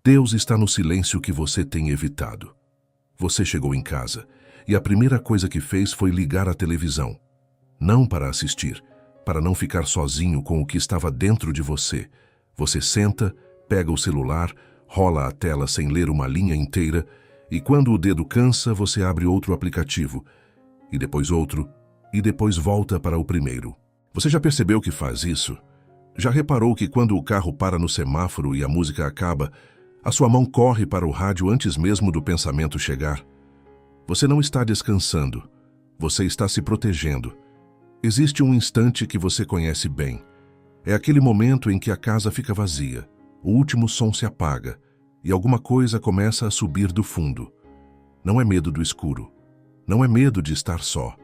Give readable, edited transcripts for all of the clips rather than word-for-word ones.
Deus está no silêncio que você tem evitado. Você chegou em casa e a primeira coisa que fez foi ligar a televisão. Não para assistir, para não ficar sozinho com o que estava dentro de você. Você senta, pega o celular, rola a tela sem ler uma linha inteira e quando o dedo cansa, você abre outro aplicativo, e depois outro, e depois volta para o primeiro. Você já percebeu que faz isso? Já reparou que quando o carro para no semáforo e a música acaba, a sua mão corre para o rádio antes mesmo do pensamento chegar? Você não está descansando, você está se protegendo. Existe um instante que você conhece bem. É aquele momento em que a casa fica vazia, o último som se apaga e alguma coisa começa a subir do fundo. Não é medo do escuro, não é medo de estar só.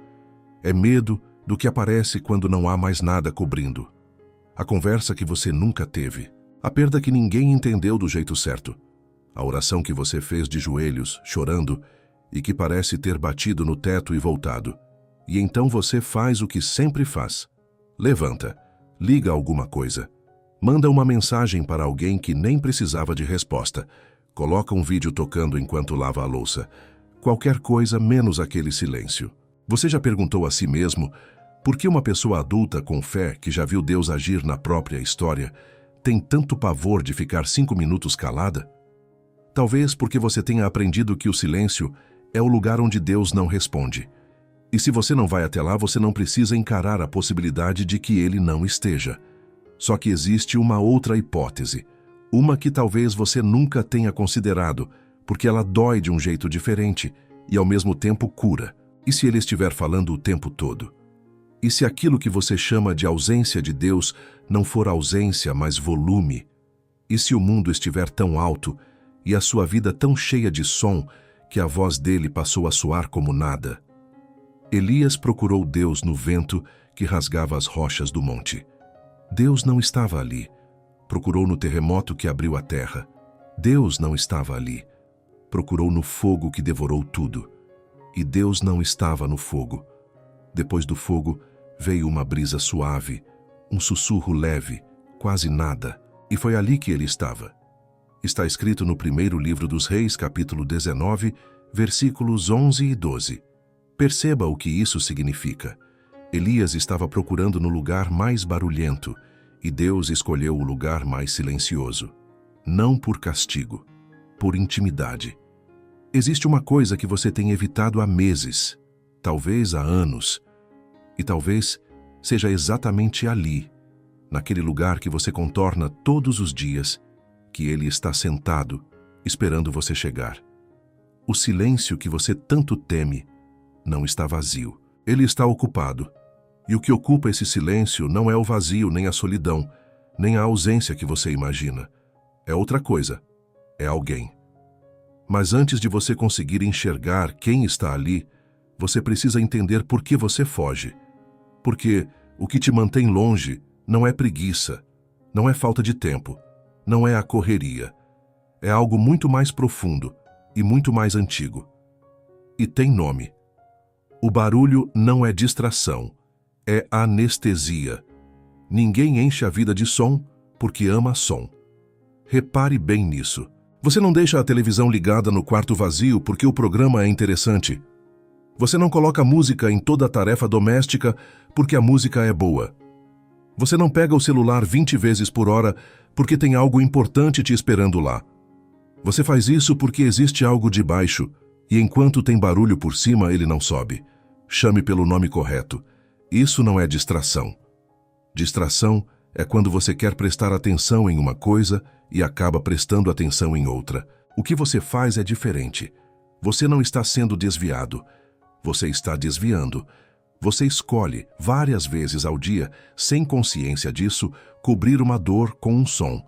É medo do que aparece quando não há mais nada cobrindo. A conversa que você nunca teve, a perda que ninguém entendeu do jeito certo, a oração que você fez de joelhos, chorando, e que parece ter batido no teto e voltado. E então você faz o que sempre faz. Levanta, liga alguma coisa, manda uma mensagem para alguém que nem precisava de resposta, coloca um vídeo tocando enquanto lava a louça, qualquer coisa menos aquele silêncio. Você já perguntou a si mesmo por que uma pessoa adulta com fé que já viu Deus agir na própria história tem tanto pavor de ficar 5 minutos calada? Talvez porque você tenha aprendido que o silêncio é o lugar onde Deus não responde. E se você não vai até lá, você não precisa encarar a possibilidade de que ele não esteja. Só que existe uma outra hipótese, uma que talvez você nunca tenha considerado, porque ela dói de um jeito diferente e ao mesmo tempo cura. E se ele estiver falando o tempo todo? E se aquilo que você chama de ausência de Deus não for ausência, mas volume? E se o mundo estiver tão alto e a sua vida tão cheia de som que a voz dele passou a soar como nada? Elias procurou Deus no vento que rasgava as rochas do monte. Deus não estava ali. Procurou no terremoto que abriu a terra. Deus não estava ali. Procurou no fogo que devorou tudo. E Deus não estava no fogo. Depois do fogo, veio uma brisa suave, um sussurro leve, quase nada, e foi ali que ele estava. Está escrito no primeiro livro dos Reis, capítulo 19, versículos 11 e 12. Perceba o que isso significa. Elias estava procurando no lugar mais barulhento, e Deus escolheu o lugar mais silencioso. Não por castigo, por intimidade. Existe uma coisa que você tem evitado há meses, talvez há anos, e talvez seja exatamente ali, naquele lugar que você contorna todos os dias, que ele está sentado, esperando você chegar. O silêncio que você tanto teme não está vazio, ele está ocupado. E o que ocupa esse silêncio não é o vazio, nem a solidão, nem a ausência que você imagina. É outra coisa, é alguém. Mas antes de você conseguir enxergar quem está ali, você precisa entender por que você foge. Porque o que te mantém longe não é preguiça, não é falta de tempo, não é a correria. É algo muito mais profundo e muito mais antigo. E tem nome. O barulho não é distração, é anestesia. Ninguém enche a vida de som porque ama som. Repare bem nisso. Você não deixa a televisão ligada no quarto vazio porque o programa é interessante. Você não coloca música em toda a tarefa doméstica porque a música é boa. Você não pega o celular 20 vezes por hora porque tem algo importante te esperando lá. Você faz isso porque existe algo de baixo e enquanto tem barulho por cima, ele não sobe. Chame pelo nome correto. Isso não é distração. Distração é quando você quer prestar atenção em uma coisa e acaba prestando atenção em outra. O que você faz é diferente. Você não está sendo desviado. Você está desviando. Você escolhe, várias vezes ao dia, sem consciência disso, cobrir uma dor com um som.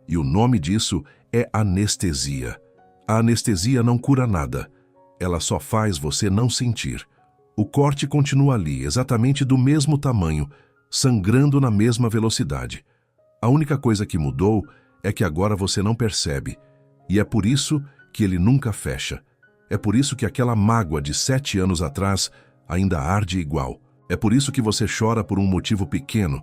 E o nome disso é anestesia. A anestesia não cura nada. Ela só faz você não sentir. O corte continua ali, exatamente do mesmo tamanho, sangrando na mesma velocidade. A única coisa que mudou é que agora você não percebe. E é por isso que ele nunca fecha. É por isso que aquela mágoa de 7 anos atrás ainda arde igual. É por isso que você chora por um motivo pequeno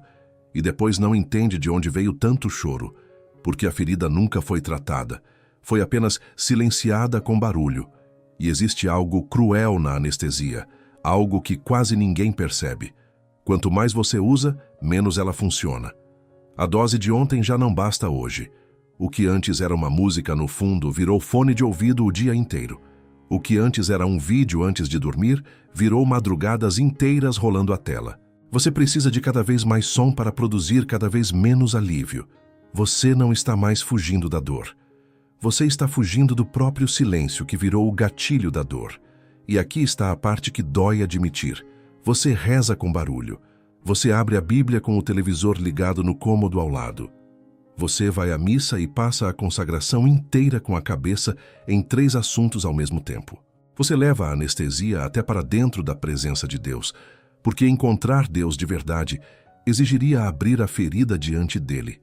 e depois não entende de onde veio tanto choro, porque a ferida nunca foi tratada, foi apenas silenciada com barulho. E existe algo cruel na anestesia, algo que quase ninguém percebe. Quanto mais você usa, menos ela funciona. A dose de ontem já não basta hoje. O que antes era uma música no fundo virou fone de ouvido o dia inteiro. O que antes era um vídeo antes de dormir virou madrugadas inteiras rolando a tela. Você precisa de cada vez mais som para produzir cada vez menos alívio. Você não está mais fugindo da dor. Você está fugindo do próprio silêncio que virou o gatilho da dor. E aqui está a parte que dói admitir. Você reza com barulho. Você abre a Bíblia com o televisor ligado no cômodo ao lado. Você vai à missa e passa a consagração inteira com a cabeça em 3 assuntos ao mesmo tempo. Você leva a anestesia até para dentro da presença de Deus, porque encontrar Deus de verdade exigiria abrir a ferida diante dele.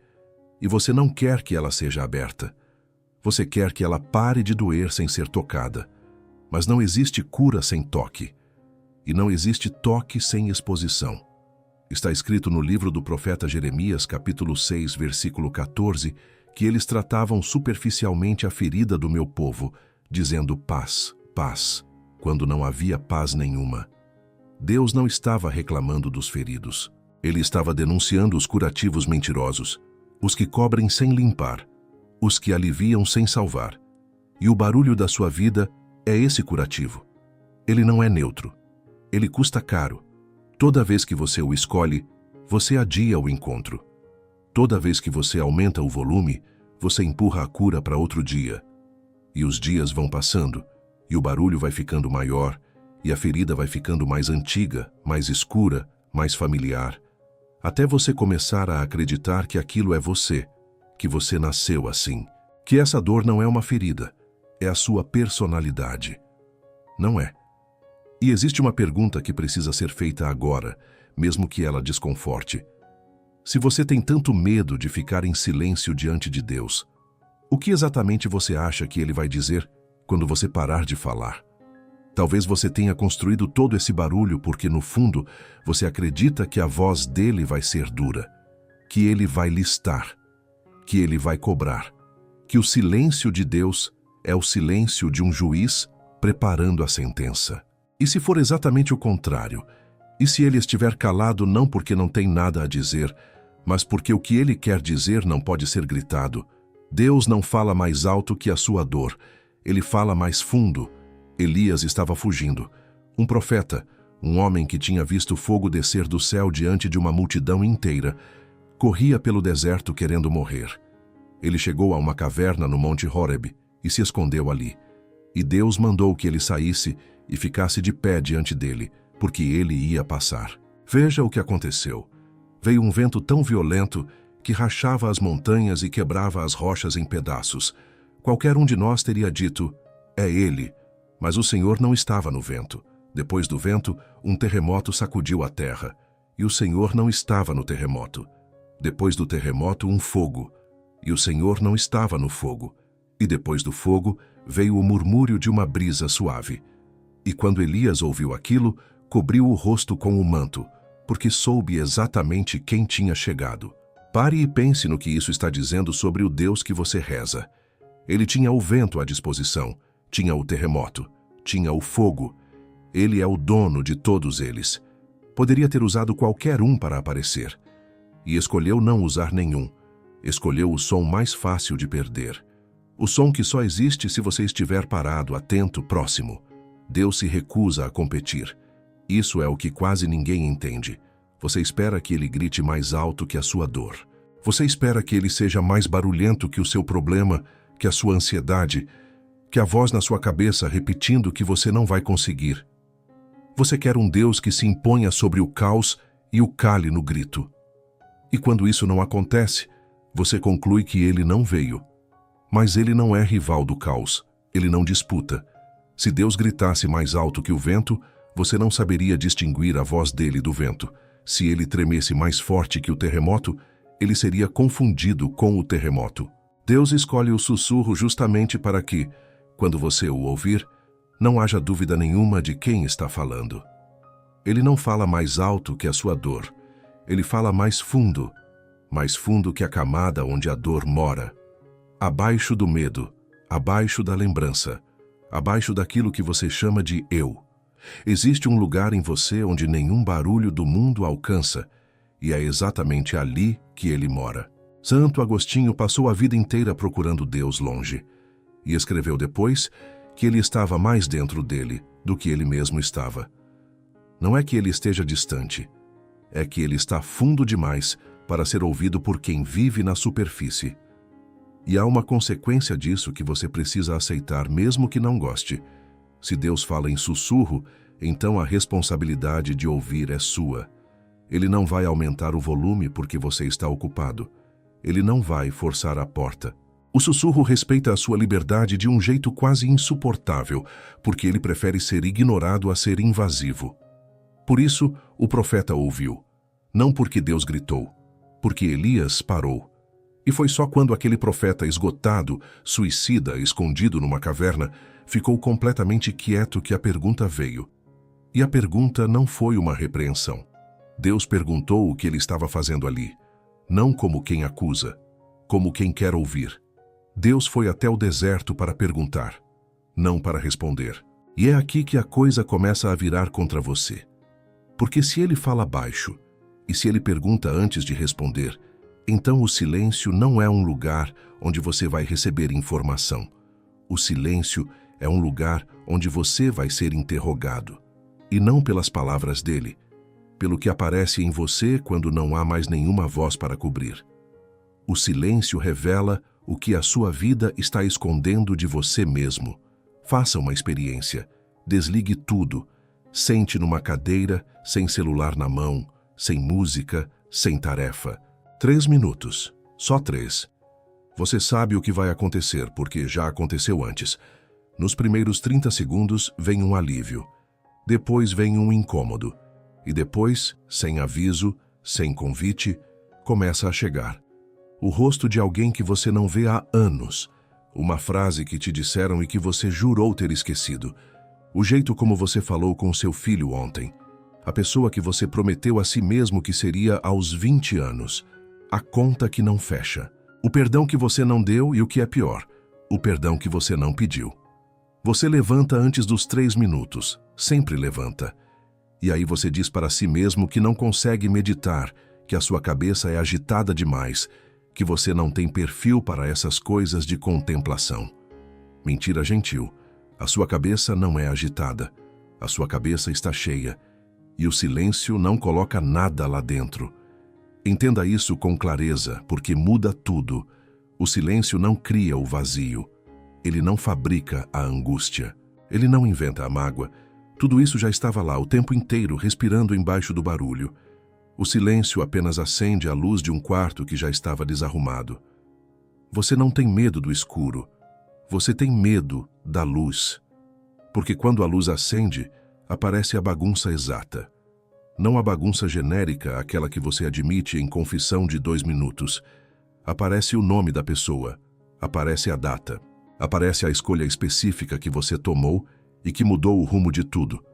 E você não quer que ela seja aberta. Você quer que ela pare de doer sem ser tocada. Mas não existe cura sem toque. E não existe toque sem exposição. Está escrito no livro do profeta Jeremias, capítulo 6, versículo 14, que eles tratavam superficialmente a ferida do meu povo, dizendo paz, paz, quando não havia paz nenhuma. Deus não estava reclamando dos feridos. Ele estava denunciando os curativos mentirosos, os que cobrem sem limpar, os que aliviam sem salvar. E o barulho da sua vida é esse curativo. Ele não é neutro. Ele custa caro. Toda vez que você o escolhe, você adia o encontro. Toda vez que você aumenta o volume, você empurra a cura para outro dia. E os dias vão passando, e o barulho vai ficando maior, e a ferida vai ficando mais antiga, mais escura, mais familiar, até você começar a acreditar que aquilo é você, que você nasceu assim, que essa dor não é uma ferida, é a sua personalidade. Não é. E existe uma pergunta que precisa ser feita agora, mesmo que ela desconforte. Se você tem tanto medo de ficar em silêncio diante de Deus, o que exatamente você acha que Ele vai dizer quando você parar de falar? Talvez você tenha construído todo esse barulho porque, no fundo, você acredita que a voz dele vai ser dura, que ele vai listar, que ele vai cobrar, que o silêncio de Deus é o silêncio de um juiz preparando a sentença. E se for exatamente o contrário? E se ele estiver calado não porque não tem nada a dizer, mas porque o que ele quer dizer não pode ser gritado? Deus não fala mais alto que a sua dor, ele fala mais fundo. Elias estava fugindo. Um profeta, um homem que tinha visto fogo descer do céu diante de uma multidão inteira, corria pelo deserto querendo morrer. Ele chegou a uma caverna no Monte Horebe e se escondeu ali. E Deus mandou que ele saísse e ficasse de pé diante dele, porque ele ia passar. Veja o que aconteceu. Veio um vento tão violento que rachava as montanhas e quebrava as rochas em pedaços. Qualquer um de nós teria dito, é ele. Mas o Senhor não estava no vento. Depois do vento, um terremoto sacudiu a terra. E o Senhor não estava no terremoto. Depois do terremoto, um fogo. E o Senhor não estava no fogo. E depois do fogo, veio o murmúrio de uma brisa suave. E quando Elias ouviu aquilo, cobriu o rosto com o manto, porque soube exatamente quem tinha chegado. Pare e pense no que isso está dizendo sobre o Deus que você reza. Ele tinha o vento à disposição. Tinha o terremoto, tinha o fogo. Ele é o dono de todos eles. Poderia ter usado qualquer um para aparecer. E escolheu não usar nenhum. Escolheu o som mais fácil de perder. O som que só existe se você estiver parado, atento, próximo. Deus se recusa a competir. Isso é o que quase ninguém entende. Você espera que ele grite mais alto que a sua dor. Você espera que ele seja mais barulhento que o seu problema, que a sua ansiedade, que a voz na sua cabeça repetindo que você não vai conseguir. Você quer um Deus que se imponha sobre o caos e o cale no grito. E quando isso não acontece, você conclui que ele não veio. Mas ele não é rival do caos, ele não disputa. Se Deus gritasse mais alto que o vento, você não saberia distinguir a voz dele do vento. Se ele tremesse mais forte que o terremoto, ele seria confundido com o terremoto. Deus escolhe o sussurro justamente para que, quando você o ouvir, não haja dúvida nenhuma de quem está falando. Ele não fala mais alto que a sua dor. Ele fala mais fundo que a camada onde a dor mora. Abaixo do medo, abaixo da lembrança, abaixo daquilo que você chama de eu. Existe um lugar em você onde nenhum barulho do mundo alcança, e é exatamente ali que ele mora. Santo Agostinho passou a vida inteira procurando Deus longe, e escreveu depois que ele estava mais dentro dele do que ele mesmo estava. Não é que ele esteja distante, é que ele está fundo demais para ser ouvido por quem vive na superfície. E há uma consequência disso que você precisa aceitar mesmo que não goste. Se Deus fala em sussurro, então a responsabilidade de ouvir é sua. Ele não vai aumentar o volume porque você está ocupado. Ele não vai forçar a porta. O sussurro respeita a sua liberdade de um jeito quase insuportável, porque ele prefere ser ignorado a ser invasivo. Por isso, o profeta ouviu. Não porque Deus gritou, porque Elias parou. E foi só quando aquele profeta esgotado, suicida, escondido numa caverna, ficou completamente quieto que a pergunta veio. E a pergunta não foi uma repreensão. Deus perguntou o que ele estava fazendo ali, não como quem acusa, como quem quer ouvir. Deus foi até o deserto para perguntar, não para responder. E é aqui que a coisa começa a virar contra você. Porque se ele fala baixo, e se ele pergunta antes de responder, então o silêncio não é um lugar onde você vai receber informação. O silêncio é um lugar onde você vai ser interrogado. E não pelas palavras dele, pelo que aparece em você quando não há mais nenhuma voz para cobrir. O silêncio revela o que a sua vida está escondendo de você mesmo. Faça uma experiência. Desligue tudo. Sente numa cadeira, sem celular na mão, sem música, sem tarefa. 3 minutos. Só 3. Você sabe o que vai acontecer, porque já aconteceu antes. Nos primeiros 30 segundos vem um alívio. Depois vem um incômodo. E depois, sem aviso, sem convite, começa a chegar. O rosto de alguém que você não vê há anos. Uma frase que te disseram e que você jurou ter esquecido. O jeito como você falou com seu filho ontem. A pessoa que você prometeu a si mesmo que seria aos 20 anos. A conta que não fecha. O perdão que você não deu e o que é pior, o perdão que você não pediu. Você levanta antes dos 3 minutos. Sempre levanta. E aí você diz para si mesmo que não consegue meditar, que a sua cabeça é agitada demais, que você não tem perfil para essas coisas de contemplação. Mentira gentil. A sua cabeça não é agitada. A sua cabeça está cheia. E o silêncio não coloca nada lá dentro. Entenda isso com clareza, porque muda tudo. O silêncio não cria o vazio. Ele não fabrica a angústia. Ele não inventa a mágoa. Tudo isso já estava lá o tempo inteiro, respirando embaixo do barulho. O silêncio apenas acende a luz de um quarto que já estava desarrumado. Você não tem medo do escuro. Você tem medo da luz. Porque quando a luz acende, aparece a bagunça exata. Não a bagunça genérica, aquela que você admite em confissão de 2 minutos. Aparece o nome da pessoa. Aparece a data. Aparece a escolha específica que você tomou e que mudou o rumo de tudo,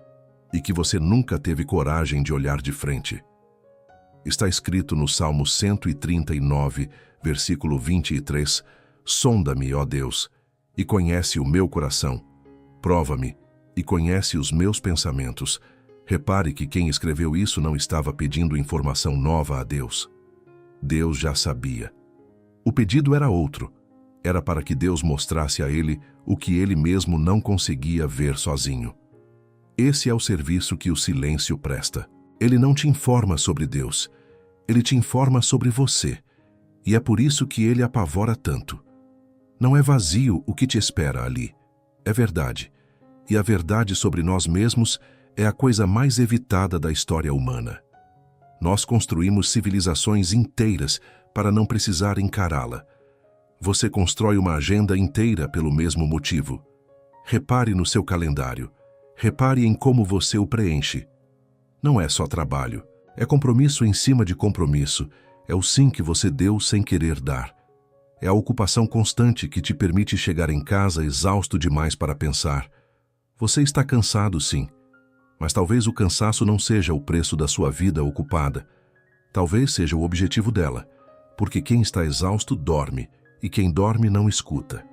e que você nunca teve coragem de olhar de frente. Está escrito no Salmo 139, versículo 23, Sonda-me, ó Deus, e conhece o meu coração. Prova-me e conhece os meus pensamentos. Repare que quem escreveu isso não estava pedindo informação nova a Deus. Deus já sabia. O pedido era outro. Era para que Deus mostrasse a ele o que ele mesmo não conseguia ver sozinho. Esse é o serviço que o silêncio presta. Ele não te informa sobre Deus. Ele te informa sobre você. E é por isso que ele apavora tanto. Não é vazio o que te espera ali. É verdade. E a verdade sobre nós mesmos é a coisa mais evitada da história humana. Nós construímos civilizações inteiras para não precisar encará-la. Você constrói uma agenda inteira pelo mesmo motivo. Repare no seu calendário. Repare em como você o preenche. Não é só trabalho. É compromisso em cima de compromisso. É o sim que você deu sem querer dar. É a ocupação constante que te permite chegar em casa exausto demais para pensar. Você está cansado, sim. Mas talvez o cansaço não seja o preço da sua vida ocupada. Talvez seja o objetivo dela, porque quem está exausto dorme, e quem dorme não escuta.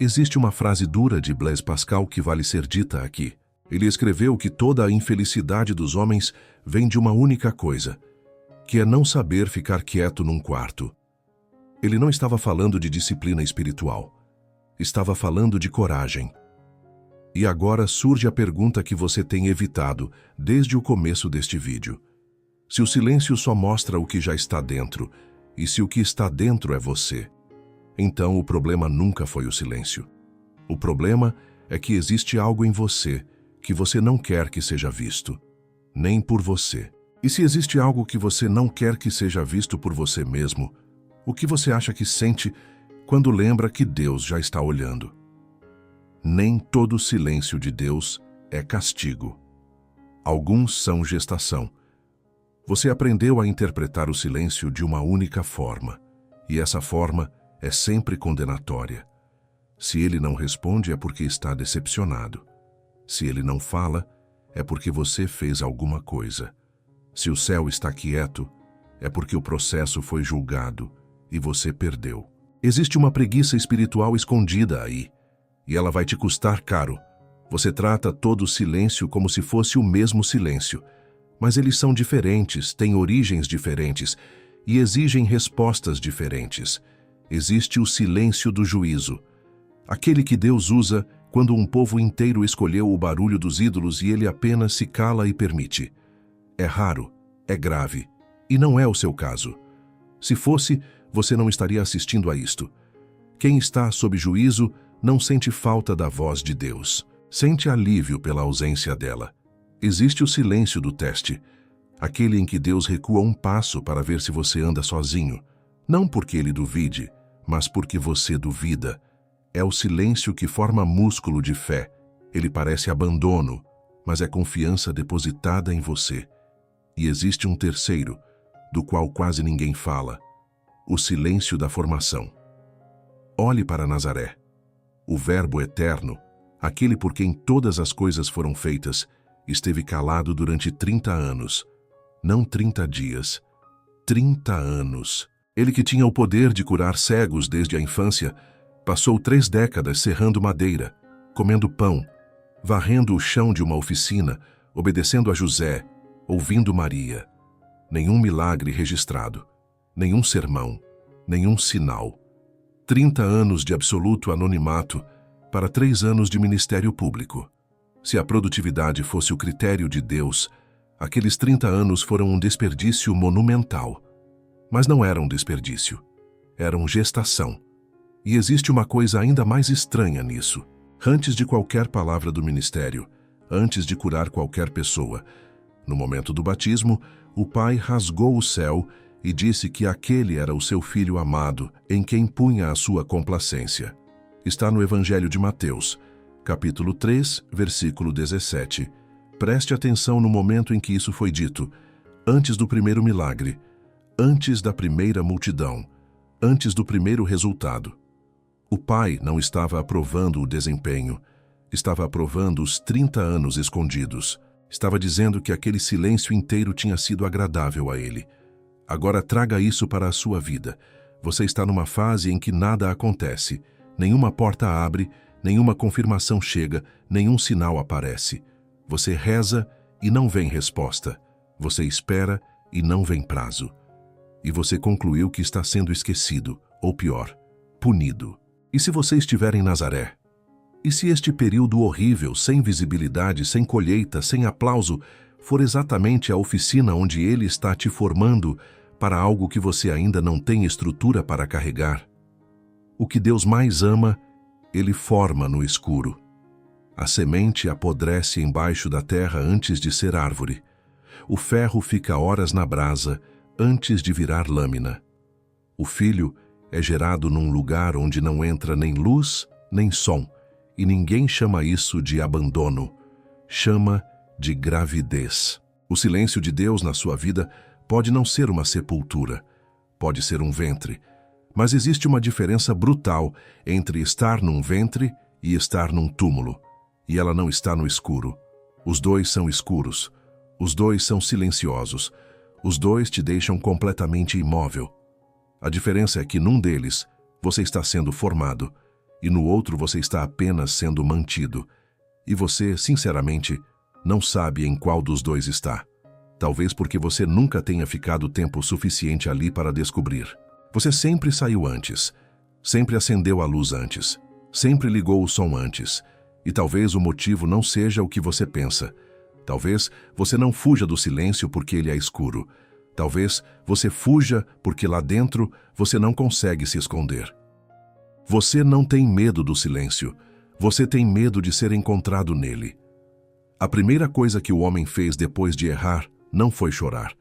Existe uma frase dura de Blaise Pascal que vale ser dita aqui. Ele escreveu que toda a infelicidade dos homens vem de uma única coisa, que é não saber ficar quieto num quarto. Ele não estava falando de disciplina espiritual. Estava falando de coragem. E agora surge a pergunta que você tem evitado desde o começo deste vídeo. Se o silêncio só mostra o que já está dentro, e se o que está dentro é você, então o problema nunca foi o silêncio. O problema é que existe algo em você que você não quer que seja visto, nem por você. E se existe algo que você não quer que seja visto por você mesmo, o que você acha que sente quando lembra que Deus já está olhando? Nem todo o silêncio de Deus é castigo. Alguns são gestação. Você aprendeu a interpretar o silêncio de uma única forma, e essa forma é sempre condenatória. Se ele não responde é porque está decepcionado. Se ele não fala, é porque você fez alguma coisa. Se o céu está quieto, é porque o processo foi julgado e você perdeu. Existe uma preguiça espiritual escondida aí, e ela vai te custar caro. Você trata todo o silêncio como se fosse o mesmo silêncio, mas eles são diferentes, têm origens diferentes e exigem respostas diferentes. Existe o silêncio do juízo, aquele que Deus usa quando um povo inteiro escolheu o barulho dos ídolos e ele apenas se cala e permite. É raro, é grave, e não é o seu caso. Se fosse, você não estaria assistindo a isto. Quem está sob juízo não sente falta da voz de Deus, sente alívio pela ausência dela. Existe o silêncio do teste, aquele em que Deus recua um passo para ver se você anda sozinho, não porque ele duvide, mas porque você duvida. É o silêncio que forma músculo de fé. Ele parece abandono, mas é confiança depositada em você. E existe um terceiro, do qual quase ninguém fala, o silêncio da formação. Olhe para Nazaré. O Verbo eterno, aquele por quem todas as coisas foram feitas, esteve calado durante 30 anos. Não 30 dias, 30 anos. Ele que tinha o poder de curar cegos desde a infância, passou 3 décadas serrando madeira, comendo pão, varrendo o chão de uma oficina, obedecendo a José, ouvindo Maria. Nenhum milagre registrado, nenhum sermão, nenhum sinal. 30 anos de absoluto anonimato para 3 anos de ministério público. Se a produtividade fosse o critério de Deus, aqueles 30 anos foram um desperdício monumental. Mas não era um desperdício, eram gestação. E existe uma coisa ainda mais estranha nisso. Antes de qualquer palavra do ministério, antes de curar qualquer pessoa, no momento do batismo, o Pai rasgou o céu e disse que aquele era o seu Filho amado, em quem punha a sua complacência. Está no Evangelho de Mateus, capítulo 3, versículo 17. Preste atenção no momento em que isso foi dito, antes do primeiro milagre, antes da primeira multidão, antes do primeiro resultado. O Pai não estava aprovando o desempenho, estava aprovando os 30 anos escondidos. Estava dizendo que aquele silêncio inteiro tinha sido agradável a ele. Agora traga isso para a sua vida. Você está numa fase em que nada acontece, nenhuma porta abre, nenhuma confirmação chega, nenhum sinal aparece. Você reza e não vem resposta. Você espera e não vem prazo. E você concluiu que está sendo esquecido, ou pior, punido. E se você estiver em Nazaré? E se este período horrível, sem visibilidade, sem colheita, sem aplauso, for exatamente a oficina onde ele está te formando para algo que você ainda não tem estrutura para carregar? O que Deus mais ama, ele forma no escuro. A semente apodrece embaixo da terra antes de ser árvore. O ferro fica horas na brasa antes de virar lâmina. O filho é gerado num lugar onde não entra nem luz, nem som, e ninguém chama isso de abandono, chama de gravidez. O silêncio de Deus na sua vida pode não ser uma sepultura, pode ser um ventre, mas existe uma diferença brutal entre estar num ventre e estar num túmulo, e ela não está no escuro. Os dois são escuros, os dois são silenciosos, os dois te deixam completamente imóvel. A diferença é que num deles você está sendo formado e no outro você está apenas sendo mantido. E você, sinceramente, não sabe em qual dos dois está. Talvez porque você nunca tenha ficado tempo suficiente ali para descobrir. Você sempre saiu antes, sempre acendeu a luz antes, sempre ligou o som antes. E talvez o motivo não seja o que você pensa. Talvez você não fuja do silêncio porque ele é escuro. Talvez você fuja porque lá dentro você não consegue se esconder. Você não tem medo do silêncio. Você tem medo de ser encontrado nele. A primeira coisa que o homem fez depois de errar não foi chorar,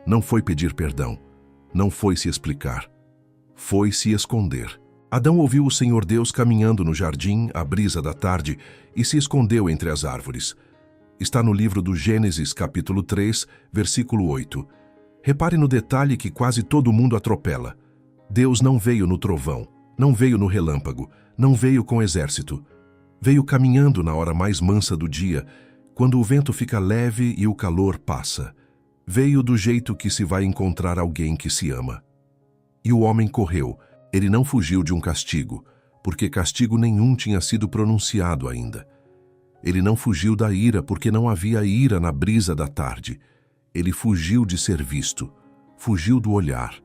não foi pedir perdão, não foi se explicar. Foi se esconder. Adão ouviu o Senhor Deus caminhando no jardim à brisa da tarde e se escondeu entre as árvores. Está no livro do Gênesis, capítulo 3, versículo 8. Repare no detalhe que quase todo mundo atropela. Deus não veio no trovão, não veio no relâmpago, não veio com exército. Veio caminhando na hora mais mansa do dia, quando o vento fica leve e o calor passa. Veio do jeito que se vai encontrar alguém que se ama. E o homem correu. Ele não fugiu de um castigo, porque castigo nenhum tinha sido pronunciado ainda. Ele não fugiu da ira, porque não havia ira na brisa da tarde. Ele fugiu de ser visto, fugiu do olhar,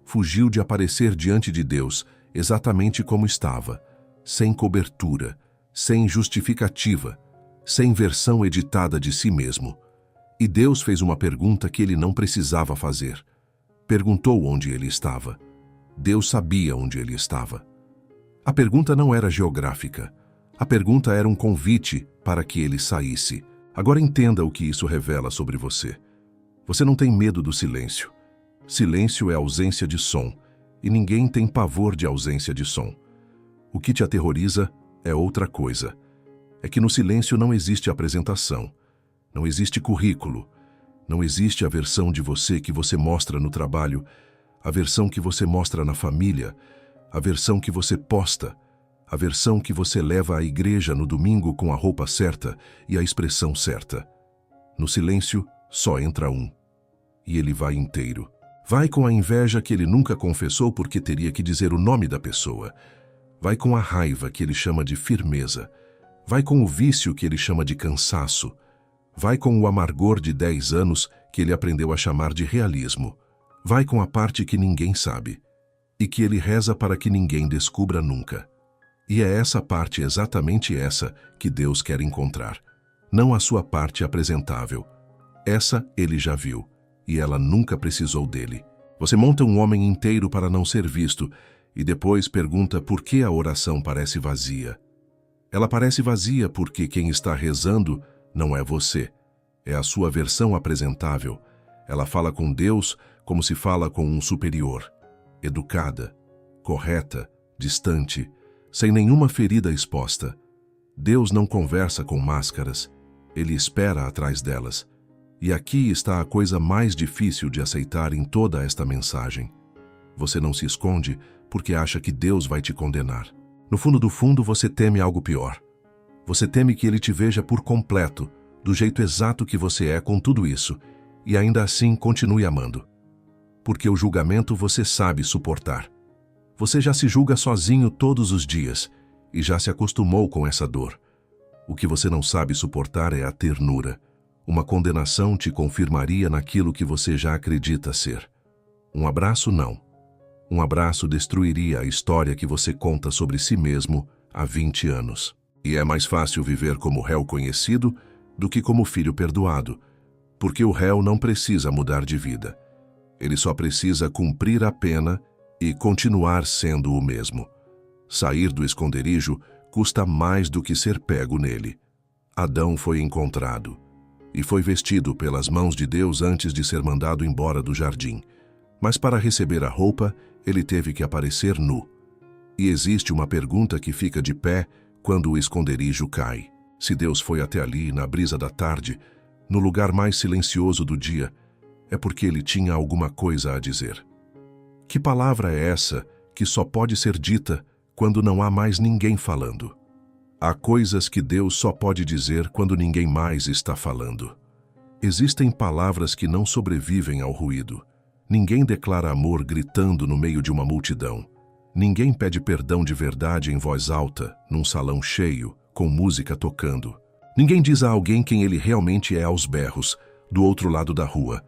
fugiu de aparecer diante de Deus, exatamente como estava, sem cobertura, sem justificativa, sem versão editada de si mesmo. E Deus fez uma pergunta que ele não precisava fazer. Perguntou onde ele estava. Deus sabia onde ele estava. A pergunta não era geográfica. A pergunta era um convite para que ele saísse. Agora entenda o que isso revela sobre você. Você não tem medo do silêncio. Silêncio é ausência de som, e ninguém tem pavor de ausência de som. O que te aterroriza é outra coisa. É que no silêncio não existe apresentação, não existe currículo, não existe a versão de você que você mostra no trabalho, a versão que você mostra na família, a versão que você posta, a versão que você leva à igreja no domingo com a roupa certa e a expressão certa. No silêncio, só entra um. E ele vai inteiro. Vai com a inveja que ele nunca confessou porque teria que dizer o nome da pessoa. Vai com a raiva que ele chama de firmeza. Vai com o vício que ele chama de cansaço. Vai com o amargor de 10 anos que ele aprendeu a chamar de realismo. Vai com a parte que ninguém sabe e que ele reza para que ninguém descubra nunca. E é essa parte, exatamente essa, que Deus quer encontrar. Não a sua parte apresentável. Essa ele já viu, e ela nunca precisou dele. Você monta um homem inteiro para não ser visto, e depois pergunta por que a oração parece vazia. Ela parece vazia porque quem está rezando não é você. É a sua versão apresentável. Ela fala com Deus como se fala com um superior. Educada, correta, distante, sem nenhuma ferida exposta. Deus não conversa com máscaras, ele espera atrás delas. E aqui está a coisa mais difícil de aceitar em toda esta mensagem. Você não se esconde porque acha que Deus vai te condenar. No fundo do fundo, você teme algo pior. Você teme que ele te veja por completo, do jeito exato que você é com tudo isso, e ainda assim continue amando. Porque o julgamento você sabe suportar. Você já se julga sozinho todos os dias e já se acostumou com essa dor. O que você não sabe suportar é a ternura. Uma condenação te confirmaria naquilo que você já acredita ser. Um abraço, não. Um abraço destruiria a história que você conta sobre si mesmo há 20 anos. E é mais fácil viver como réu conhecido do que como filho perdoado, porque o réu não precisa mudar de vida. Ele só precisa cumprir a pena e continuar sendo o mesmo. Sair do esconderijo custa mais do que ser pego nele. Adão foi encontrado e foi vestido pelas mãos de Deus antes de ser mandado embora do jardim. Mas para receber a roupa, ele teve que aparecer nu. E existe uma pergunta que fica de pé quando o esconderijo cai. Se Deus foi até ali, na brisa da tarde, no lugar mais silencioso do dia, é porque ele tinha alguma coisa a dizer. Que palavra é essa que só pode ser dita quando não há mais ninguém falando? Há coisas que Deus só pode dizer quando ninguém mais está falando. Existem palavras que não sobrevivem ao ruído. Ninguém declara amor gritando no meio de uma multidão. Ninguém pede perdão de verdade em voz alta, num salão cheio, com música tocando. Ninguém diz a alguém quem ele realmente é aos berros, do outro lado da rua.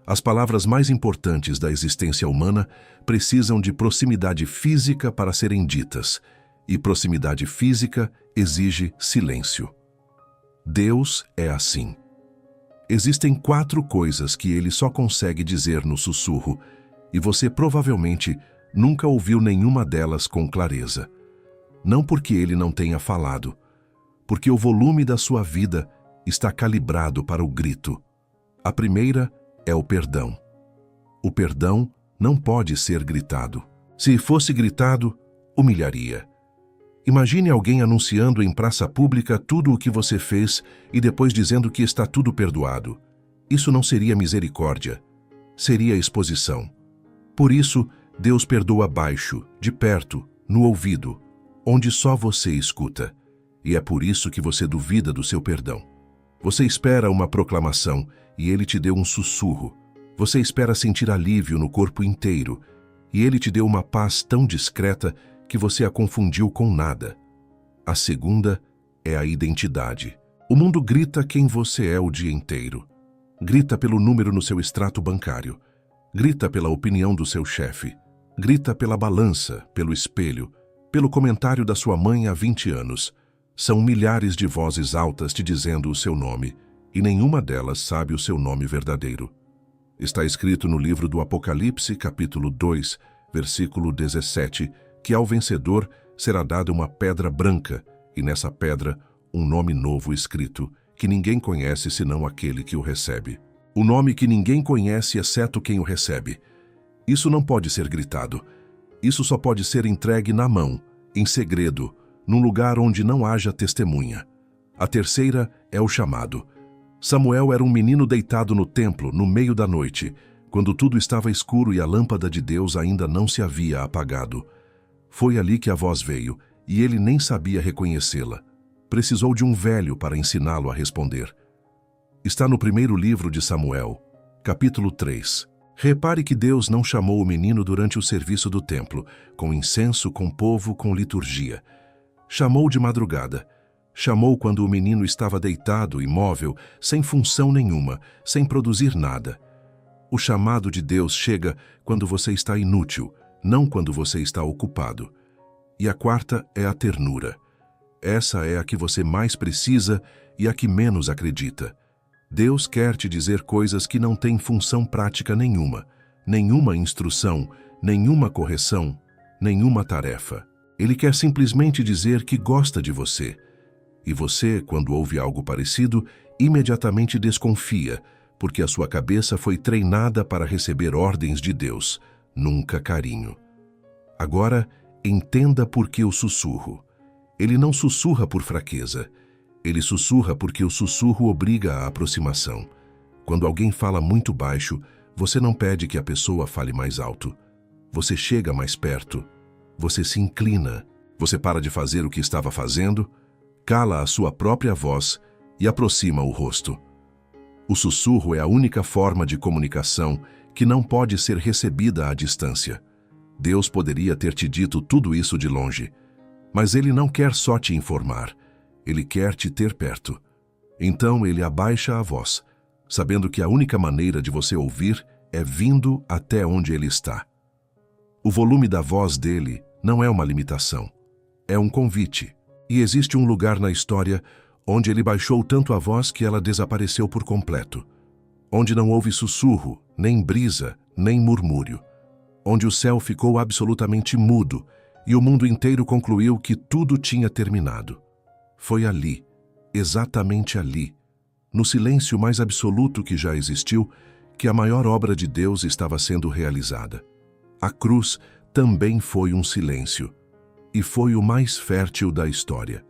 As palavras mais importantes da existência humana precisam de proximidade física para serem ditas, e proximidade física exige silêncio. Deus é assim. Existem 4 coisas que ele só consegue dizer no sussurro, e você provavelmente nunca ouviu nenhuma delas com clareza. Não porque ele não tenha falado, porque o volume da sua vida está calibrado para o grito. A primeira é o perdão. O perdão não pode ser gritado. Se fosse gritado, humilharia. Imagine alguém anunciando em praça pública tudo o que você fez e depois dizendo que está tudo perdoado. Isso não seria misericórdia, seria exposição. Por isso, Deus perdoa baixo, de perto, no ouvido, onde só você escuta. E é por isso que você duvida do seu perdão. Você espera uma proclamação e ele te deu um sussurro. Você espera sentir alívio no corpo inteiro e ele te deu uma paz tão discreta que você a confundiu com nada. A segunda é a identidade. O mundo grita quem você é o dia inteiro. Grita pelo número no seu extrato bancário. Grita pela opinião do seu chefe. Grita pela balança, pelo espelho, pelo comentário da sua mãe há 20 anos. São milhares de vozes altas te dizendo o seu nome, e nenhuma delas sabe o seu nome verdadeiro. Está escrito no livro do Apocalipse, capítulo 2, versículo 17, que ao vencedor será dada uma pedra branca, e nessa pedra um nome novo escrito, que ninguém conhece senão aquele que o recebe. O nome que ninguém conhece exceto quem o recebe. Isso não pode ser gritado. Isso só pode ser entregue na mão, em segredo, num lugar onde não haja testemunha. A terceira é o chamado. Samuel era um menino deitado no templo, no meio da noite, quando tudo estava escuro e a lâmpada de Deus ainda não se havia apagado. Foi ali que a voz veio, e ele nem sabia reconhecê-la. Precisou de um velho para ensiná-lo a responder. Está no primeiro livro de Samuel, capítulo 3. Repare que Deus não chamou o menino durante o serviço do templo, com incenso, com povo, com liturgia. Chamou de madrugada. Chamou quando o menino estava deitado, imóvel, sem função nenhuma, sem produzir nada. O chamado de Deus chega quando você está inútil, não quando você está ocupado. E a quarta é a ternura. Essa é a que você mais precisa e a que menos acredita. Deus quer te dizer coisas que não têm função prática nenhuma, nenhuma instrução, nenhuma correção, nenhuma tarefa. Ele quer simplesmente dizer que gosta de você. E você, quando ouve algo parecido, imediatamente desconfia, porque a sua cabeça foi treinada para receber ordens de Deus, nunca carinho. Agora, entenda por que o sussurro. Ele não sussurra por fraqueza. Ele sussurra porque o sussurro obriga à aproximação. Quando alguém fala muito baixo, você não pede que a pessoa fale mais alto. Você chega mais perto. Você se inclina. Você para de fazer o que estava fazendo, cala a sua própria voz e aproxima o rosto. O sussurro é a única forma de comunicação que não pode ser recebida à distância. Deus poderia ter te dito tudo isso de longe, mas Ele não quer só te informar, Ele quer te ter perto. Então Ele abaixa a voz, sabendo que a única maneira de você ouvir é vindo até onde Ele está. O volume da voz dele não é uma limitação, é um convite. E existe um lugar na história onde ele baixou tanto a voz que ela desapareceu por completo. Onde não houve sussurro, nem brisa, nem murmúrio. Onde o céu ficou absolutamente mudo e o mundo inteiro concluiu que tudo tinha terminado. Foi ali, exatamente ali, no silêncio mais absoluto que já existiu, que a maior obra de Deus estava sendo realizada. A cruz também foi um silêncio. E foi o mais fértil da história.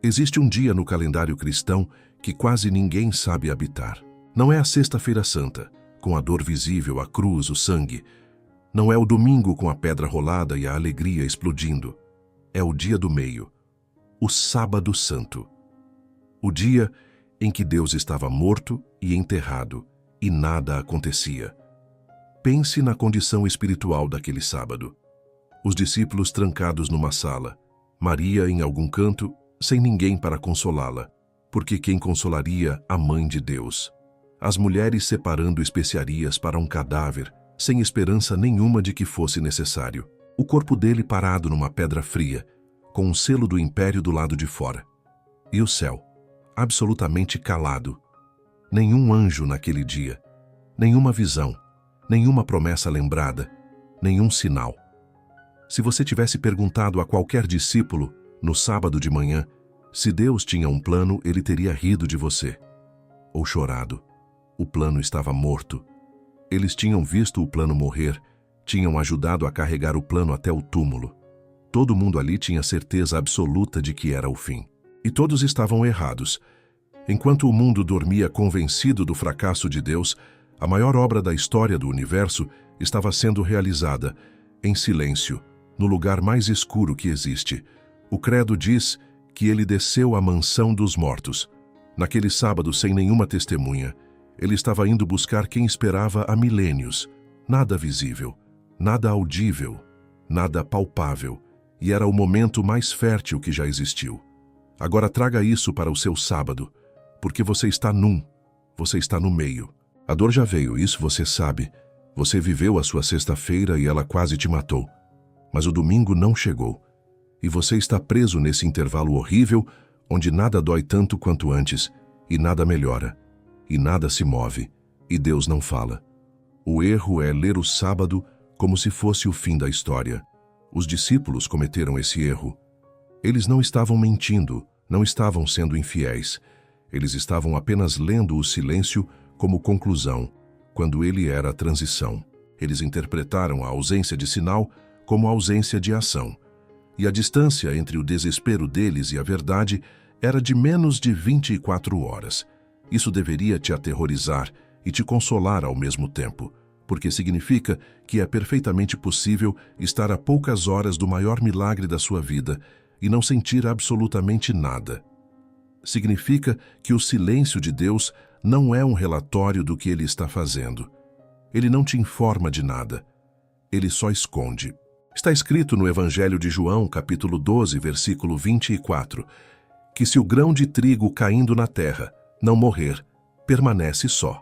Existe um dia no calendário cristão que quase ninguém sabe habitar. Não é a Sexta-feira Santa, com a dor visível, a cruz, o sangue. Não é o domingo com a pedra rolada e a alegria explodindo. É o dia do meio, o Sábado Santo. O dia em que Deus estava morto e enterrado e nada acontecia. Pense na condição espiritual daquele sábado. Os discípulos trancados numa sala, Maria em algum canto, sem ninguém para consolá-la, porque quem consolaria a Mãe de Deus? As mulheres separando especiarias para um cadáver, sem esperança nenhuma de que fosse necessário. O corpo dele parado numa pedra fria, com um selo do império do lado de fora. E o céu, absolutamente calado. Nenhum anjo naquele dia, nenhuma visão, nenhuma promessa lembrada, nenhum sinal. Se você tivesse perguntado a qualquer discípulo, no sábado de manhã, se Deus tinha um plano, ele teria rido de você. Ou chorado. O plano estava morto. Eles tinham visto o plano morrer, tinham ajudado a carregar o plano até o túmulo. Todo mundo ali tinha certeza absoluta de que era o fim. E todos estavam errados. Enquanto o mundo dormia convencido do fracasso de Deus, a maior obra da história do universo estava sendo realizada, em silêncio, no lugar mais escuro que existe. O credo diz que ele desceu à mansão dos mortos. Naquele sábado, sem nenhuma testemunha, ele estava indo buscar quem esperava há milênios. Nada visível, nada audível, nada palpável. E era o momento mais fértil que já existiu. Agora traga isso para o seu sábado, porque você está você está no meio. A dor já veio, isso você sabe. Você viveu a sua sexta-feira e ela quase te matou. Mas o domingo não chegou. E você está preso nesse intervalo horrível, onde nada dói tanto quanto antes, e nada melhora, e nada se move, e Deus não fala. O erro é ler o sábado como se fosse o fim da história. Os discípulos cometeram esse erro. Eles não estavam mentindo, não estavam sendo infiéis. Eles estavam apenas lendo o silêncio como conclusão, quando ele era a transição. Eles interpretaram a ausência de sinal como ausência de ação. E a distância entre o desespero deles e a verdade era de menos de 24 horas. Isso deveria te aterrorizar e te consolar ao mesmo tempo, porque significa que é perfeitamente possível estar a poucas horas do maior milagre da sua vida e não sentir absolutamente nada. Significa que o silêncio de Deus não é um relatório do que Ele está fazendo. Ele não te informa de nada. Ele só esconde. Está escrito no Evangelho de João, capítulo 12, versículo 24, que se o grão de trigo caindo na terra não morrer, permanece só.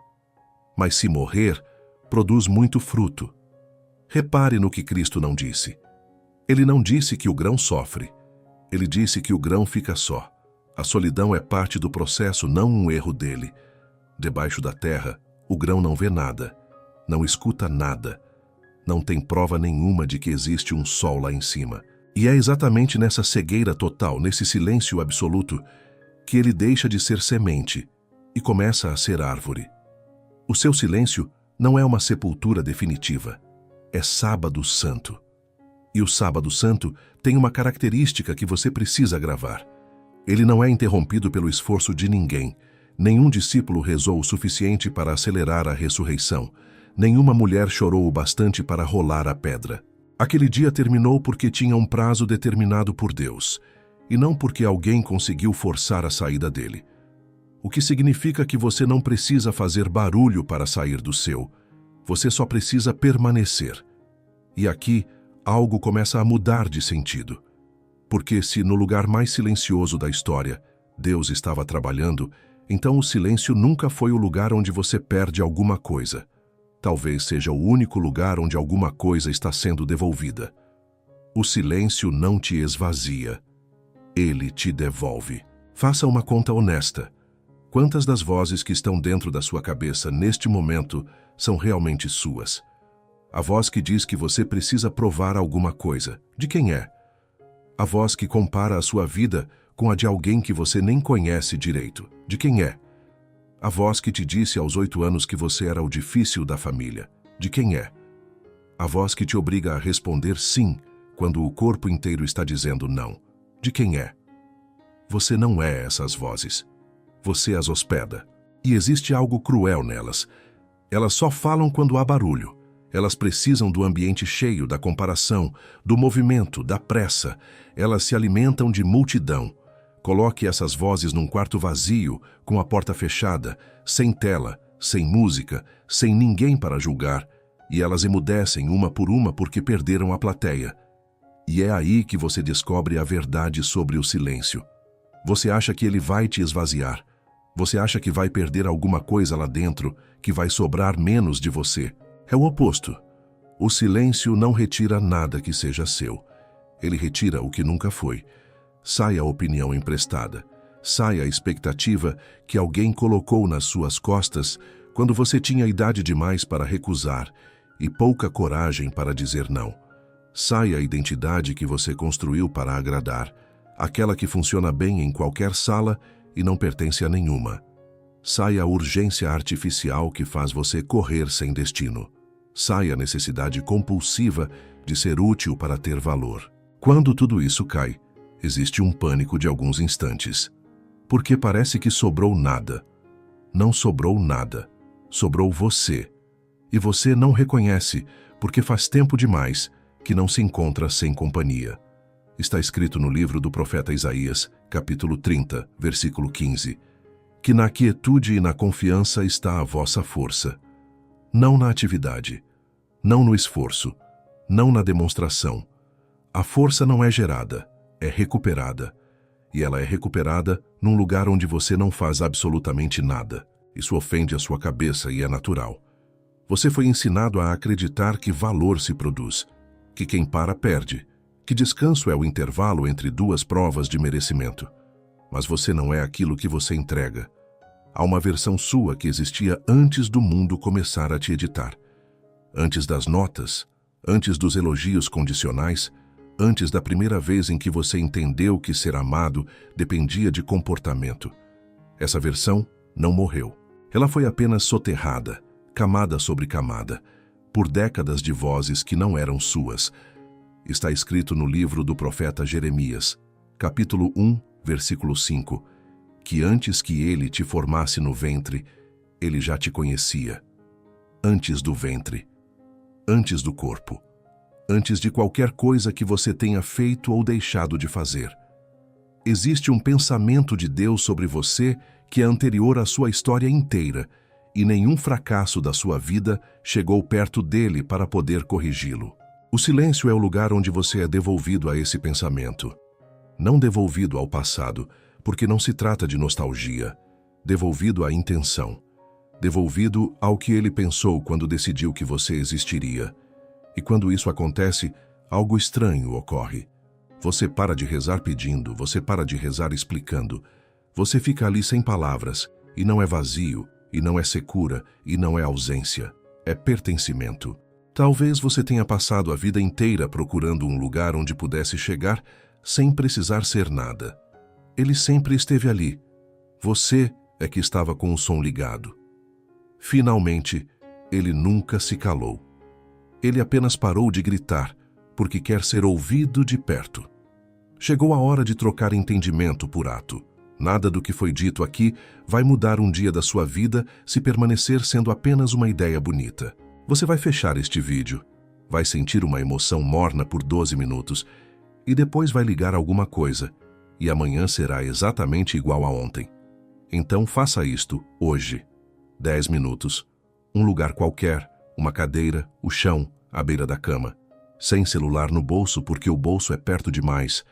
Mas se morrer, produz muito fruto. Repare no que Cristo não disse. Ele não disse que o grão sofre. Ele disse que o grão fica só. A solidão é parte do processo, não um erro dele. Debaixo da terra, o grão não vê nada, não escuta nada, não tem prova nenhuma de que existe um sol lá em cima. E é exatamente nessa cegueira total, nesse silêncio absoluto, que ele deixa de ser semente e começa a ser árvore. O seu silêncio não é uma sepultura definitiva, é sábado santo. E o sábado santo tem uma característica que você precisa gravar. Ele não é interrompido pelo esforço de ninguém. Nenhum discípulo rezou o suficiente para acelerar a ressurreição. Nenhuma mulher chorou o bastante para rolar a pedra. Aquele dia terminou porque tinha um prazo determinado por Deus, e não porque alguém conseguiu forçar a saída dele. O que significa que você não precisa fazer barulho para sair do seu. Você só precisa permanecer. E aqui, algo começa a mudar de sentido. Porque se no lugar mais silencioso da história, Deus estava trabalhando, então o silêncio nunca foi o lugar onde você perde alguma coisa. Talvez seja o único lugar onde alguma coisa está sendo devolvida. O silêncio não te esvazia. Ele te devolve. Faça uma conta honesta. Quantas das vozes que estão dentro da sua cabeça neste momento são realmente suas? A voz que diz que você precisa provar alguma coisa. De quem é? A voz que compara a sua vida com a de alguém que você nem conhece direito. De quem é? A voz que te disse aos 8 anos que você era o difícil da família. De quem é? A voz que te obriga a responder sim, quando o corpo inteiro está dizendo não. De quem é? Você não é essas vozes. Você as hospeda. E existe algo cruel nelas. Elas só falam quando há barulho. Elas precisam do ambiente cheio, da comparação, do movimento, da pressa. Elas se alimentam de multidão. Coloque essas vozes num quarto vazio, com a porta fechada, sem tela, sem música, sem ninguém para julgar, e elas emudecem uma por uma porque perderam a plateia. E é aí que você descobre a verdade sobre o silêncio. Você acha que ele vai te esvaziar. Você acha que vai perder alguma coisa lá dentro, que vai sobrar menos de você. É o oposto. O silêncio não retira nada que seja seu. Ele retira o que nunca foi. Sai a opinião emprestada. Sai a expectativa que alguém colocou nas suas costas quando você tinha idade demais para recusar e pouca coragem para dizer não. Sai a identidade que você construiu para agradar, aquela que funciona bem em qualquer sala e não pertence a nenhuma. Sai a urgência artificial que faz você correr sem destino. Sai a necessidade compulsiva de ser útil para ter valor. Quando tudo isso cai, existe um pânico de alguns instantes. Porque parece que sobrou nada. Não sobrou nada. Sobrou você. E você não reconhece, porque faz tempo demais que não se encontra sem companhia. Está escrito no livro do profeta Isaías, capítulo 30, versículo 15, que na quietude e na confiança está a vossa força. Não na atividade, não no esforço, não na demonstração. A força não é gerada, é recuperada. E ela é recuperada num lugar onde você não faz absolutamente nada. Isso ofende a sua cabeça e é natural. Você foi ensinado a acreditar que valor se produz, que quem para perde, que descanso é o intervalo entre duas provas de merecimento. Mas você não é aquilo que você entrega. Há uma versão sua que existia antes do mundo começar a te editar. Antes das notas, antes dos elogios condicionais, antes da primeira vez em que você entendeu que ser amado dependia de comportamento. Essa versão não morreu. Ela foi apenas soterrada, camada sobre camada, por décadas de vozes que não eram suas. Está escrito no livro do profeta Jeremias, capítulo 1, versículo 5, que antes que ele te formasse no ventre, ele já te conhecia. Antes do ventre, antes do corpo, antes de qualquer coisa que você tenha feito ou deixado de fazer. Existe um pensamento de Deus sobre você que é anterior à sua história inteira, e nenhum fracasso da sua vida chegou perto dele para poder corrigi-lo. O silêncio é o lugar onde você é devolvido a esse pensamento. Não devolvido ao passado, porque não se trata de nostalgia. Devolvido à intenção. Devolvido ao que ele pensou quando decidiu que você existiria. E quando isso acontece, algo estranho ocorre. Você para de rezar pedindo, você para de rezar explicando. Você fica ali sem palavras, e não é vazio, e não é secura, e não é ausência. É pertencimento. Talvez você tenha passado a vida inteira procurando um lugar onde pudesse chegar sem precisar ser nada. Ele sempre esteve ali. Você é que estava com o som ligado. Finalmente, ele nunca se calou. Ele apenas parou de gritar, porque quer ser ouvido de perto. Chegou a hora de trocar entendimento por ato. Nada do que foi dito aqui vai mudar um dia da sua vida se permanecer sendo apenas uma ideia bonita. Você vai fechar este vídeo, vai sentir uma emoção morna por 12 minutos e depois vai ligar alguma coisa, e amanhã será exatamente igual a ontem. Então faça isto hoje. 10 minutos, um lugar qualquer, uma cadeira, o chão, à beira da cama. Sem celular no bolso, porque o bolso é perto demais.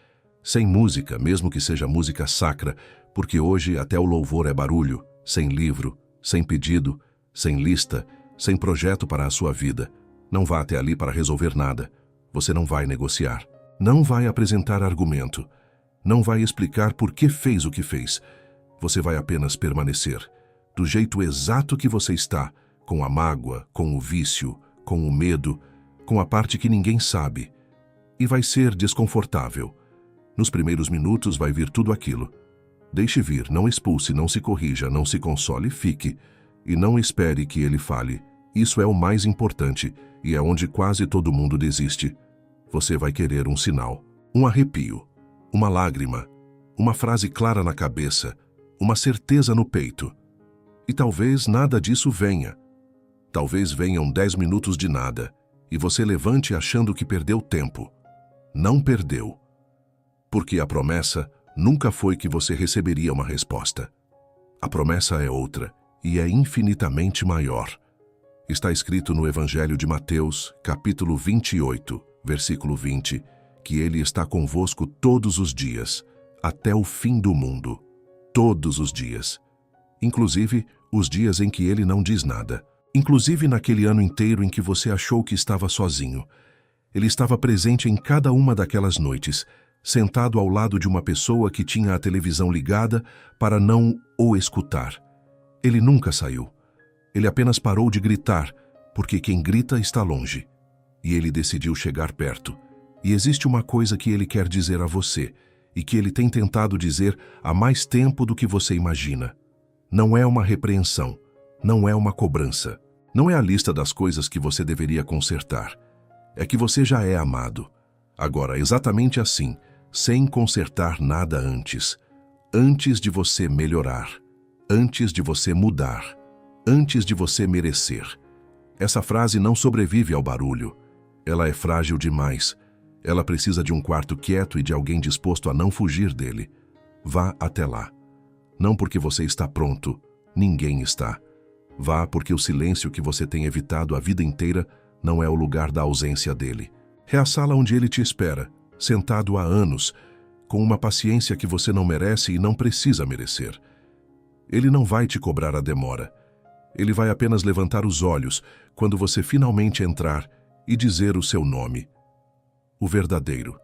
Sem música, mesmo que seja música sacra, porque hoje até o louvor é barulho. Sem livro, sem pedido, sem lista, sem projeto para a sua vida. Não vá até ali para resolver nada. Você não vai negociar. Não vai apresentar argumento. Não vai explicar por que fez o que fez. Você vai apenas permanecer, do jeito exato que você está, com a mágoa, com o vício, com o medo, com a parte que ninguém sabe. E vai ser desconfortável. Nos primeiros minutos vai vir tudo aquilo. Deixe vir, não expulse, não se corrija, não se console, fique. E não espere que ele fale. Isso é o mais importante e é onde quase todo mundo desiste. Você vai querer um sinal, um arrepio, uma lágrima, uma frase clara na cabeça, uma certeza no peito. E talvez nada disso venha. Talvez venham 10 minutos de nada e você levante achando que perdeu tempo. Não perdeu. Porque a promessa nunca foi que você receberia uma resposta. A promessa é outra e é infinitamente maior. Está escrito no Evangelho de Mateus, capítulo 28, versículo 20, que Ele está convosco todos os dias, até o fim do mundo. Todos os dias. Inclusive, os dias em que Ele não diz nada. Inclusive naquele ano inteiro em que você achou que estava sozinho. Ele estava presente em cada uma daquelas noites, sentado ao lado de uma pessoa que tinha a televisão ligada para não o escutar. Ele nunca saiu. Ele apenas parou de gritar, porque quem grita está longe. E ele decidiu chegar perto. E existe uma coisa que ele quer dizer a você, e que ele tem tentado dizer há mais tempo do que você imagina. Não é uma repreensão, não é uma cobrança, não é a lista das coisas que você deveria consertar. É que você já é amado. Agora, exatamente assim, sem consertar nada antes. Antes de você melhorar. Antes de você mudar. Antes de você merecer. Essa frase não sobrevive ao barulho. Ela é frágil demais. Ela precisa de um quarto quieto e de alguém disposto a não fugir dele. Vá até lá. Não porque você está pronto. Ninguém está. Vá porque o silêncio que você tem evitado a vida inteira não é o lugar da ausência dele. É a sala onde ele te espera, sentado há anos, com uma paciência que você não merece e não precisa merecer. Ele não vai te cobrar a demora. Ele vai apenas levantar os olhos quando você finalmente entrar e dizer o seu nome. O verdadeiro,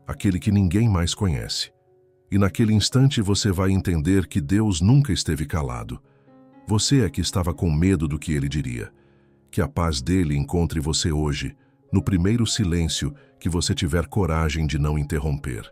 aquele que ninguém mais conhece. E naquele instante você vai entender que Deus nunca esteve calado. Você é que estava com medo do que ele diria. Que a paz dele encontre você hoje, no primeiro silêncio que você tiver coragem de não interromper.